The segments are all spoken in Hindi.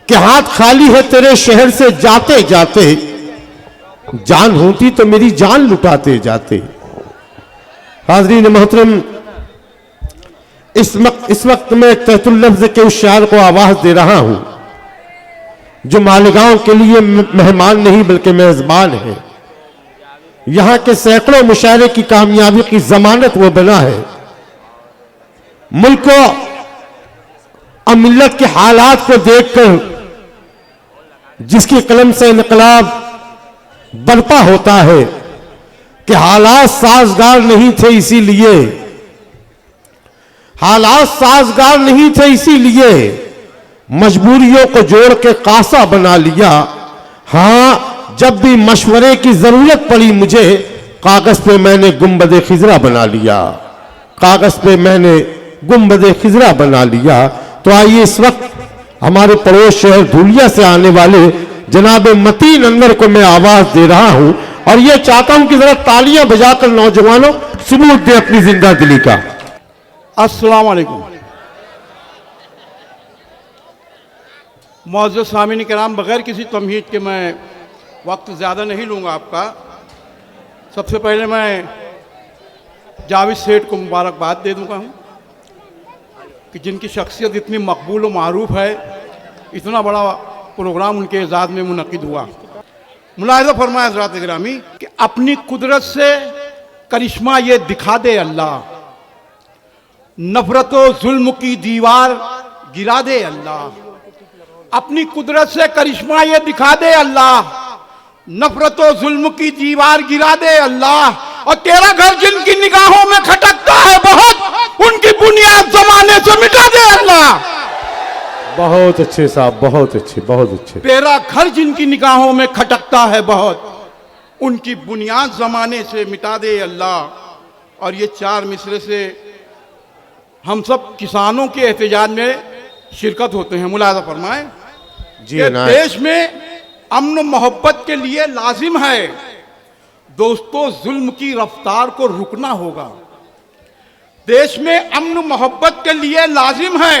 कि हाथ खाली है तेरे शहर से जाते जाते, जान होती तो मेरी जान लुटाते जाते। हाज़रीन मोहतरम, इस वक्त मैं तहतुल लफ्ज़ के उस शायर को आवाज दे रहा हूं जो मालेगांव के लिए मेहमान नहीं बल्कि मेजबान है। यहां के सैकड़ों मुशायरे की कामयाबी की जमानत वो बना है। मुल्क को और मिल्लत के हालात को देखकर जिसकी कलम से इनकलाब बरपा होता है कि हालात साजगार नहीं थे इसीलिए, हालात साजगार नहीं थे इसीलिए मजबूरियों को जोड़ के कासा बना लिया। हां, जब भी मशवरे की जरूरत पड़ी मुझे, कागज पे मैंने गुंबद खिजरा बना लिया, कागज पे मैंने गुंबद खिजरा बना लिया। तो आइए इस वक्त हमारे पड़ोस शहर धूलिया से आने वाले जनाब मतीन अनवर को मैं आवाज दे रहा हूं और यह चाहता हूं कि जरा तालियां बजाकर नौजवानों सबूत दे अपनी जिंदा दिली का। अस्सलाम वालेकुम। मुअज़्ज़ज़ सामीन किराम, बगैर किसी तमहीद के मैं वक्त ज़्यादा नहीं लूँगा आपका। सबसे पहले मैं जावेद सेठ को मुबारकबाद दे दूँगा हूँ कि जिनकी शख्सियत इतनी मकबूल व मारूफ है, इतना बड़ा प्रोग्राम उनके एजाज़ में मुनक़िद हुआ। मुलाहिज़ा फरमाया हज़रात गिरामी कि अपनी कुदरत से करिश्मा ये दिखा दे अल्लाह, नफरत व जुल्म की दीवार गिरा दे अल्लाह। अपनी कुदरत से करिश्मा ये दिखा दे अल्लाह, नफरत व जुल्म की दीवार गिरा दे अल्लाह। और तेरा घर जिनकी निगाहों में खटकता है बहुत, उनकी बुनियाद जमाने से मिटा दे अल्लाह। बहुत अच्छे साहब, बहुत अच्छे, बहुत अच्छे। तेरा घर जिनकी निगाहों में खटकता है बहुत, उनकी बुनियाद जमाने से मिटा दे अल्लाह। और ये चार मिसरे से हम सब किसानों के एहतजाज में शिरकत होते हैं। मुलाज़ा फरमाएं जी, देश में अमन मोहब्बत के लिए लाजिम है दोस्तों जुल्म की रफ्तार को रुकना होगा। देश में अमन मोहब्बत के लिए लाजिम है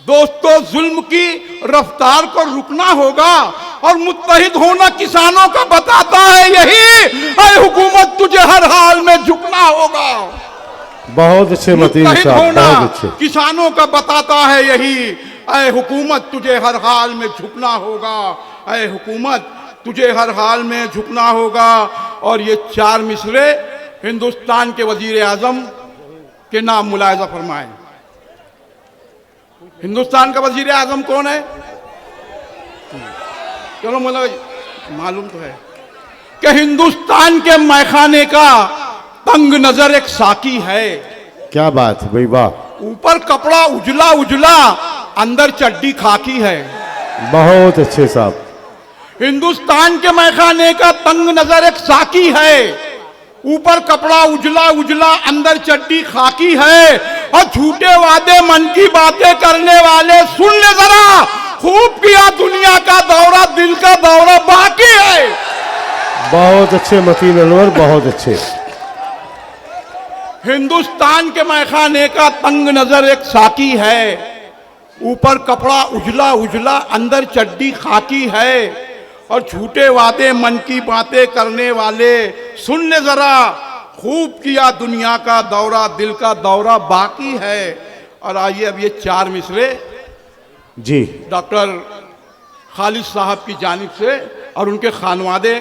दोस्तों जुल्म की रफ्तार को रुकना होगा। और मुत्तहिद होना किसानों का बताता है यही, ऐ हुकूमत तुझे हर हाल में झुकना होगा। बहुत अच्छे मतीन साहब, बहुत अच्छे। किसानों का बताता है यही, ऐ हुकूमत तुझे हर हाल में झुकना होगा, ऐ हुकूमत तुझे हर हाल में झुकना होगा। और ये चार मिसरे हिंदुस्तान के वजीर आजम के नाम मुलाहिज़ा फरमाएं। हिंदुस्तान का वजीर आजम कौन है? चलो मुझे मालूम तो है कि हिंदुस्तान के मैखाने का तंग नजर एक साकी है। क्या बात है भाई, वाह। ऊपर कपड़ा उजला उजला, अंदर चड्डी खाकी है। बहुत अच्छे साहब। हिंदुस्तान के मैखाने का तंग नजर एक साकी है, ऊपर कपड़ा उजला उजला, अंदर चड्डी खाकी है। और झूठे वादे मन की बातें करने वाले सुन ले जरा, खूब किया दुनिया का दौरा, दिल का दौरा बाकी है। बहुत अच्छे मतीन अनवर, बहुत अच्छे। हिंदुस्तान के मैखाने का तंग नजर एक साकी है, ऊपर कपड़ा उजला उजला, अंदर चड्डी खाकी है। और झूठे वादे मन की बातें करने वाले सुन ले जरा, खूब किया दुनिया का दौरा, दिल का दौरा बाकी है। और आइए अब ये चार मिसरे जी डॉक्टर खालिद साहब की जानिब से और उनके खानवादे,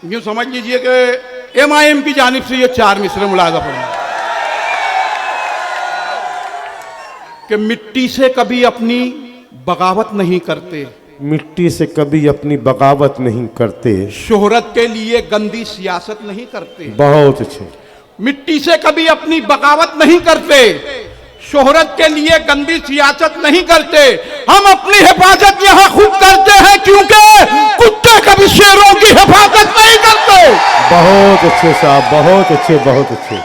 यूँ समझ लीजिए कि MIM की जानिब से ये चार मिसरे मुलाहिज़ा फरमाएं कि मिट्टी से कभी अपनी बगावत नहीं करते, मिट्टी से कभी अपनी बगावत नहीं करते, शोहरत के लिए गंदी सियासत नहीं करते। बहुत अच्छे। मिट्टी से कभी अपनी बगावत नहीं करते, शोहरत के लिए गंदी सियासत नहीं करते। हम अपनी हिफाजत यहाँ खुद करते हैं क्योंकि कुत्ते कभी शेरों की हिफाजत नहीं करते। बहुत अच्छे साहब, बहुत अच्छे, बहुत अच्छे।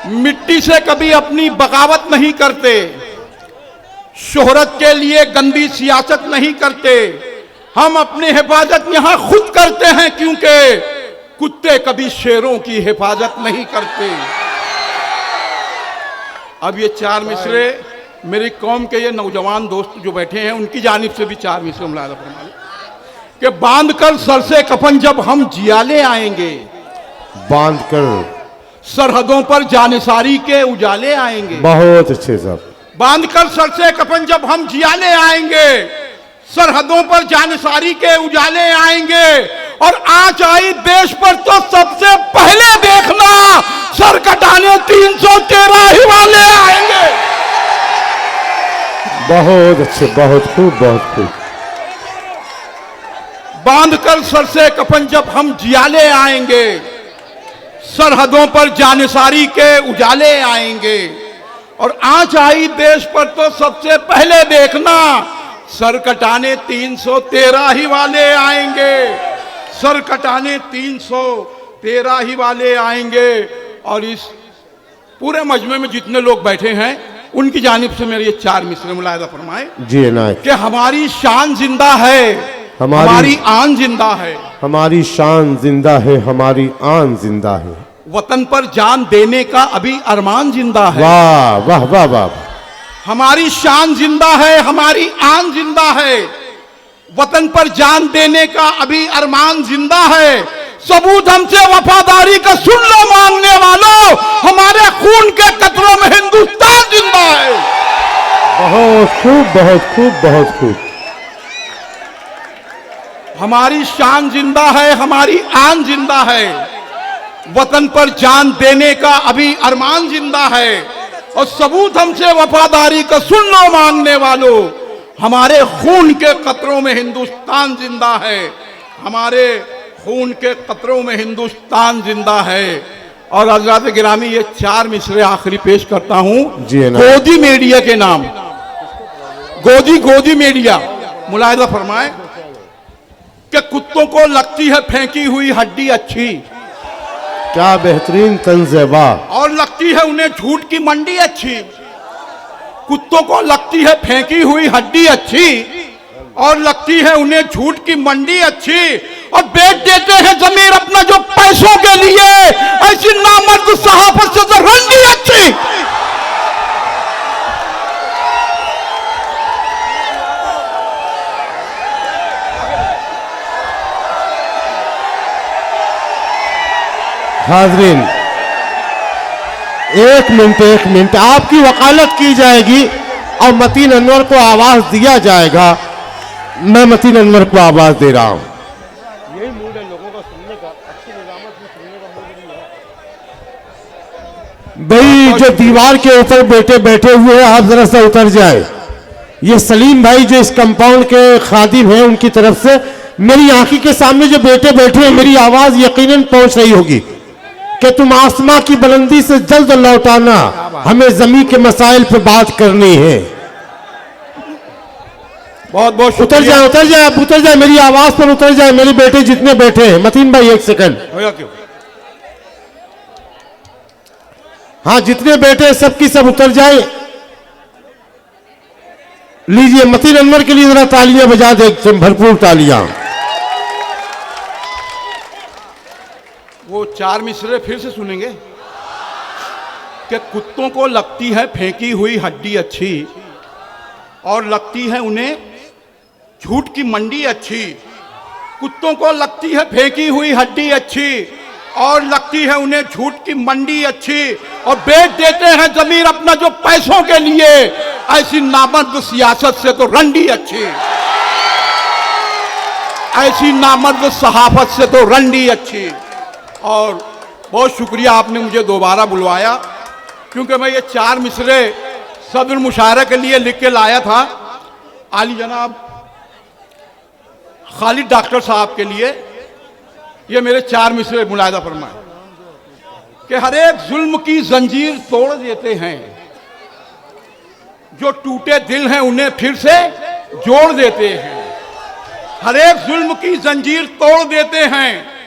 मिट्टी से कभी अपनी बगावत नहीं करते, शोहरत के लिए गंदी सियासत नहीं करते। हम अपनी हिफाजत यहां खुद करते हैं क्योंकि कुत्ते कभी शेरों की हिफाजत नहीं करते। अब ये चार मिसरे मेरी कौम के ये नौजवान दोस्त जो बैठे हैं उनकी जानिब से भी चार मिसरे मुलाहिजा फरमाइए कि बांध कर सर से कफन जब हम जियाले आएंगे, बांध कर सरहदों पर जानिसारी के उजाले आएंगे। बहुत अच्छे साहब। बांध कर सर से कफन जब हम जियाले आएंगे, सरहदों पर जानिसारी के उजाले आएंगे, और आंच आई देश पर तो सबसे पहले देखना सर कटाने 313 ही वाले आएंगे। बहुत अच्छे, बहुत खूब, बहुत खूब। बांध कर सर से कफन जब हम जियाले आएंगे, सरहदों पर जानिसारी के उजाले आएंगे, और आंच आई देश पर तो सबसे पहले देखना सर कटाने 313 ही वाले आएंगे। सर कटाने 313 ही वाले आएंगे। और इस पूरे मजमे में जितने लोग बैठे हैं उनकी जानिब से मेरे ये चार मिसरे मुलाहिजा फरमाए जी इनायत। कि हमारी शान जिंदा है, हमारी आन जिंदा है, हमारी शान जिंदा है, हमारी आन जिंदा है, वतन पर जान देने का अभी अरमान जिंदा है। वाह वाह वाह वाह। हमारी शान जिंदा है, हमारी आन जिंदा है, वतन पर जान देने का अभी अरमान जिंदा है। सबूत हमसे वफादारी का सुन लो मांगने वालों, हमारे खून के कतरों में हिंदुस्तान जिंदा है। बहुत खूब, बहुत खूब, बहुत खूब। हमारी शान जिंदा है, हमारी आन जिंदा है, वतन पर जान देने का अभी अरमान जिंदा है। और सबूत हमसे वफादारी का सुन लो मांगने वालों, हमारे खून के कतरों में हिंदुस्तान जिंदा है, हमारे खून के कतरों में हिंदुस्तान जिंदा है। और हज़रात गिरामी ये चार मिसरे आखिरी पेश करता हूं गोदी मीडिया के नाम। गोदी मीडिया मुलाहिजा फरमाए कि कुत्तों को लगती है फेंकी हुई हड्डी अच्छी, क्या बेहतरीन तंज़ है, वाह। और लगती है उन्हें झूठ की मंडी अच्छी। कुत्तों को लगती है फेंकी हुई हड्डी अच्छी, और लगती है उन्हें झूठ की मंडी अच्छी, और बेच देते हैं जमीर अपना जो पैसों के लिए, ऐसी नामर्द सहाफत से तो रंडी अच्छी। हाजरीन एक मिनट, आपकी वकालत की जाएगी और मतीन अनवर को आवाज दिया जाएगा। मैं मतीन अनवर को आवाज दे रहा हूं। यही मूड है लोगों का सुनने का, अच्छी निजामत में सुनने का मूड नहीं है। भाई जो दीवार के ऊपर बैठे हुए हैं, आप जरा सा उतर जाए। ये सलीम भाई जो इस कंपाउंड के खादिम हैं, उनकी तरफ से मेरी आंखी के सामने जो बैठे हैं, मेरी आवाज यकीनन पहुंच रही होगी कि तुम आसमां की बुलंदी से जल्द लौटाना, हमें जमीन के मसाइल पर बात करनी है। बहुत बहुत उतर जाए, आप उतर जाए, मेरी आवाज पर उतर जाए। मेरे बेटे जितने बैठे हैं, मतीन भाई एक सेकंड, क्यों? हाँ जितने बैठे सबकी सब उतर जाए। लीजिए मतीन अनवर के लिए जरा तालियां बजा दे, भरपूर तालियां। वो चार मिसरे फिर से सुनेंगे कि कुत्तों को लगती है फेंकी हुई हड्डी अच्छी, और लगती है उन्हें झूठ की मंडी अच्छी। कुत्तों को लगती है फेंकी हुई हड्डी अच्छी, और लगती है उन्हें झूठ की मंडी अच्छी, और बेच देते हैं जमीर अपना जो पैसों के लिए, ऐसी नामर्द सियासत से तो रंडी अच्छी, ऐसी नामर्द सहाफत से तो रंडी अच्छी। और बहुत शुक्रिया आपने मुझे दोबारा बुलवाया, क्योंकि मैं ये चार मिसरे सदर मुशायरा के लिए लिख के लाया था आली जनाब खालिद डॉक्टर साहब के लिए। ये मेरे चार मिसरे मुलाहिजा फरमाए कि हर एक जुल्म की जंजीर तोड़ देते हैं, जो टूटे दिल हैं उन्हें फिर से जोड़ देते हैं। हर एक जुल्म की जंजीर तोड़ देते हैं,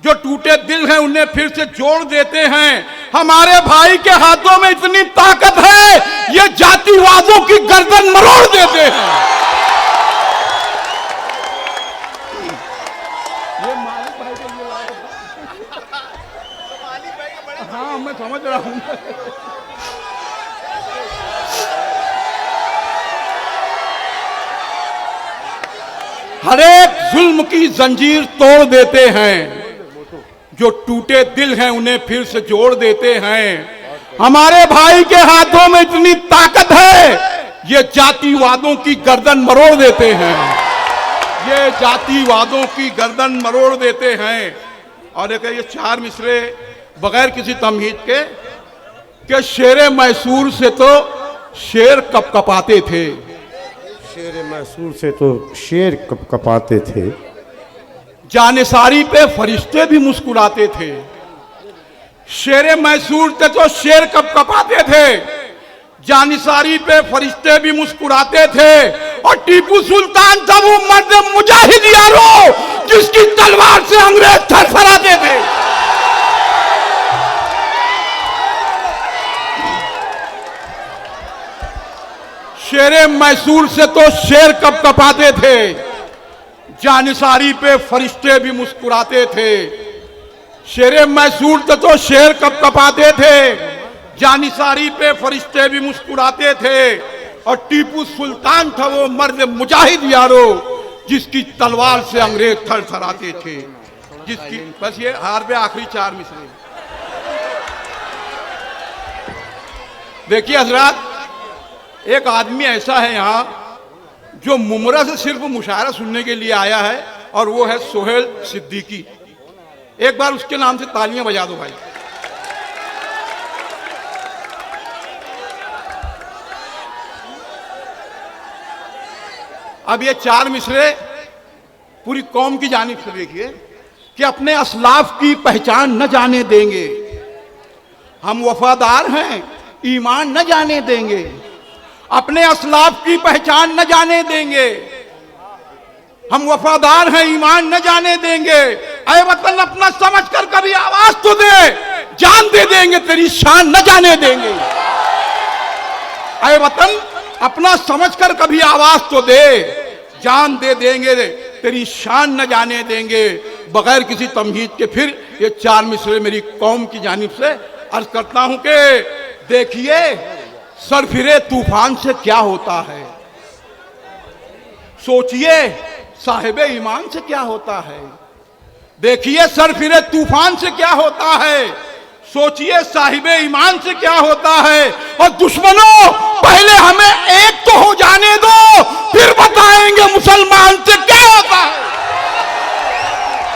जो टूटे दिल हैं उन्हें फिर से जोड़ देते हैं। हमारे भाई के हाथों में इतनी ताकत है, ये जातिवादों की गर्दन मरोड़ देते हैं। ये मालिक भाई के लिए हर एक जुल्म की जंजीर तोड़ देते हैं, जो टूटे दिल हैं उन्हें फिर से जोड़ देते हैं। हमारे भाई के हाथों में इतनी ताकत है, ये जातिवादों की गर्दन मरोड़ देते हैं, ये जातिवादों की गर्दन मरोड़ देते हैं। और एक ये चार मिसरे बगैर किसी तमहीद के शेरे मैसूर से तो शेर कपकपाते थे। शेर मैसूर से तो शेर कपाते थे। जानिसारी पे फरिश्ते भी मुस्कुराते थे। शेर मैसूर से तो शेर कपकपाते थे, जानिसारी पे फरिश्ते भी मुस्कुराते थे। और टीपू सुल्तान था वो मर्द मुजाहिद यारो, जिसकी तलवार से अंग्रेज थरथराते थे। शेरे मैसूर से तो शेर कपकपाते थे, जानिसारी पे फरिश्ते भी मुस्कुराते थे। शेरे मैसूर से तो शेर कपकपाते थे, जानिसारी पे फरिश्ते भी मुस्कुराते थे। और टीपू सुल्तान था वो मर्द मुजाहिद यारो, जिसकी तलवार से अंग्रेज थरथराते थे। जिसकी बस ये हार पे आखिरी चार मिसरे। देखिए हजरात, एक आदमी ऐसा है यहां जो मुमरा से सिर्फ मुशायरा सुनने के लिए आया है, और वो है सोहेल सिद्दीकी। एक बार उसके नाम से तालियां बजा दो भाई। अब ये चार मिसरे पूरी कौम की जानिब से देखिए कि अपने असलाफ की पहचान न जाने देंगे, हम वफादार हैं ईमान न जाने देंगे, अपने असलाफ की पहचान न जाने देंगे, हम वफादार हैं ईमान न जाने देंगे। ऐ वतन अपना समझकर कभी आवाज तो दे, जान दे देंगे तेरी शान न जाने देंगे। ऐ वतन अपना समझकर कभी आवाज तो दे, जान दे देंगे तेरी शान न जाने देंगे। बगैर किसी तमहीद के फिर ये चार मिसरे मेरी कौम की जानिब से अर्ज करता हूं कि देखिए सरफिरे तूफान से क्या होता है, सोचिए साहिब ईमान से क्या होता है। देखिए सरफिरे तूफान से क्या होता है, सोचिए साहिब ईमान से क्या होता है। और दुश्मनों पहले हमें एक तो हो जाने दो, फिर बताएंगे मुसलमान से क्या होता है।